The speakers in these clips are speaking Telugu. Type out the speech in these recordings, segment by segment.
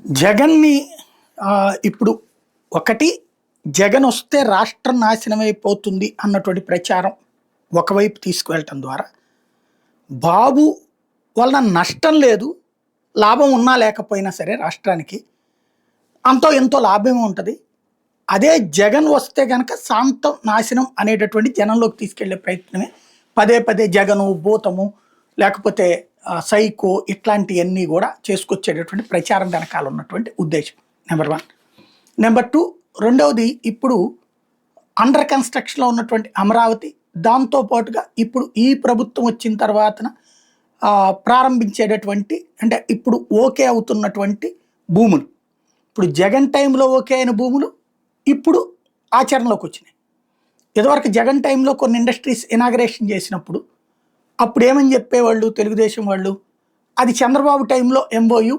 జగన్‌ని ఇప్పుడు ఒకటి జగన్ వస్తే రాష్ట్రం నాశనమైపోతుంది అన్నటువంటి ప్రచారం ఒకవైపు తీసుకువెళ్ళటం ద్వారా, బాబు వలన నష్టం లేదు, లాభం ఉన్నా లేకపోయినా సరే రాష్ట్రానికి అంతో ఎంతో లాభమే ఉంటది. అదే జగన్ వస్తే గనక శాంతం నాశనం అనేటటువంటి జనంలోకి తీసుకెళ్లే ప్రయత్నమే పదే పదే జగను, భూతము లేకపోతే సైకో ఇట్లాంటియన్నీ కూడా చేసుకొచ్చేటటువంటి ప్రచారం వెనకాల ఉన్నటువంటి ఉద్దేశం నెంబర్ 1. నెంబర్ 2, రెండవది ఇప్పుడు అండర్ కన్స్ట్రక్షన్‌లో ఉన్నటువంటి అమరావతి, దాంతో పాటుగా ఇప్పుడు ఈ ప్రభుత్వం వచ్చిన తర్వాతన ప్రారంభించేటటువంటి అంటే ఇప్పుడు ఓకే అవుతున్నటువంటి భూములు. ఇప్పుడు జగన్ టైంలో ఓకే అయిన భూములు ఇప్పుడు ఆచరణలోకి వచ్చినాయి. ఇదివరకు జగన్ టైంలో కొన్ని ఇండస్ట్రీస్ ఇనాగరేషన్ చేసినప్పుడు అప్పుడు ఏమని చెప్పేవాళ్ళు తెలుగుదేశం వాళ్ళు, అది చంద్రబాబు టైంలో ఎంఓయు,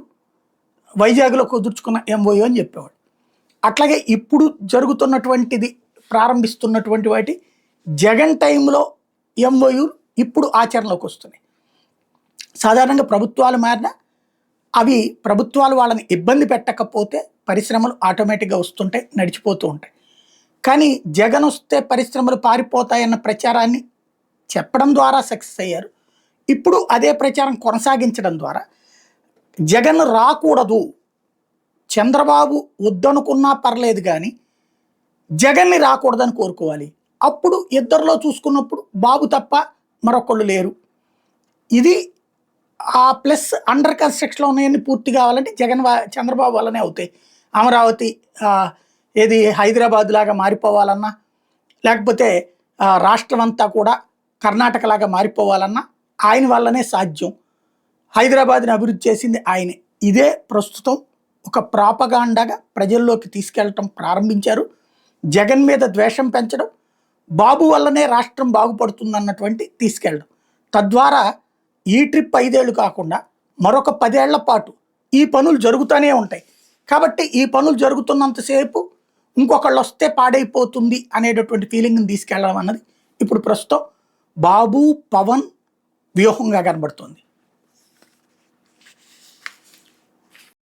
వైజాగ్లో కుదుర్చుకున్న ఎంఓయు అని చెప్పేవాళ్ళు. అట్లాగే ఇప్పుడు జరుగుతున్నటువంటిది ప్రారంభిస్తున్నటువంటి వాటి జగన్ టైంలో ఎంఓయు ఇప్పుడు ఆచరణలోకి వస్తున్నాయి. సాధారణంగా ప్రభుత్వాలు మారినా అవి ప్రభుత్వాలు వాళ్ళని ఇబ్బంది పెట్టకపోతే పరిశ్రమలు ఆటోమేటిక్గా వస్తుంటాయి, నడిచిపోతూ ఉంటాయి. కానీ జగన్ వస్తే పరిశ్రమలు పారిపోతాయన్న ప్రచారాన్ని చెప్పడం ద్వారా సక్సెస్ అయ్యారు. ఇప్పుడు అదే ప్రచారం కొనసాగించడం ద్వారా జగన్ రాకూడదు, చంద్రబాబు వద్దనుకున్నా పర్లేదు కానీ జగన్ని రాకూడదని కోరుకోవాలి. అప్పుడు ఇద్దరిలో చూసుకున్నప్పుడు బాబు తప్ప మరొకళ్ళు లేరు. ఇది ప్లస్ అండర్ కన్స్ట్రక్షన్లో ఉన్నాయన్నీ పూర్తి కావాలంటే చంద్రబాబు వల్లనే అవుతాయి. అమరావతి ఏది హైదరాబాద్ లాగా మారిపోవాలన్నా, లేకపోతే రాష్ట్రం అంతా కూడా కర్ణాటక లాగా మారిపోవాలన్నా ఆయన వల్లనే సాధ్యం. హైదరాబాద్ని అభివృద్ధి చేసింది ఆయనే. ఇదే ప్రస్తుతం ఒక ప్రాపగాండాగా ప్రజల్లోకి తీసుకెళ్ళటం ప్రారంభించారు. జగన్ మీద ద్వేషం పెంచడం, బాబు వల్లనే రాష్ట్రం బాగుపడుతుందన్నటువంటి తీసుకెళ్ళడం. తద్వారా ఈ ట్రిప్ 5 ఏళ్ళు కాకుండా మరొక 10 ఏళ్ల పాటు ఈ పనులు జరుగుతూనే ఉంటాయి. కాబట్టి ఈ పనులు జరుగుతున్నంతసేపు ఇంకొకళ్ళు వస్తే పాడైపోతుంది అనేటటువంటి ఫీలింగ్ని తీసుకెళ్ళడం అన్నది ఇప్పుడు ప్రస్తుతం బాబు, పవన్ వ్యూహంగా కనబడుతుంది.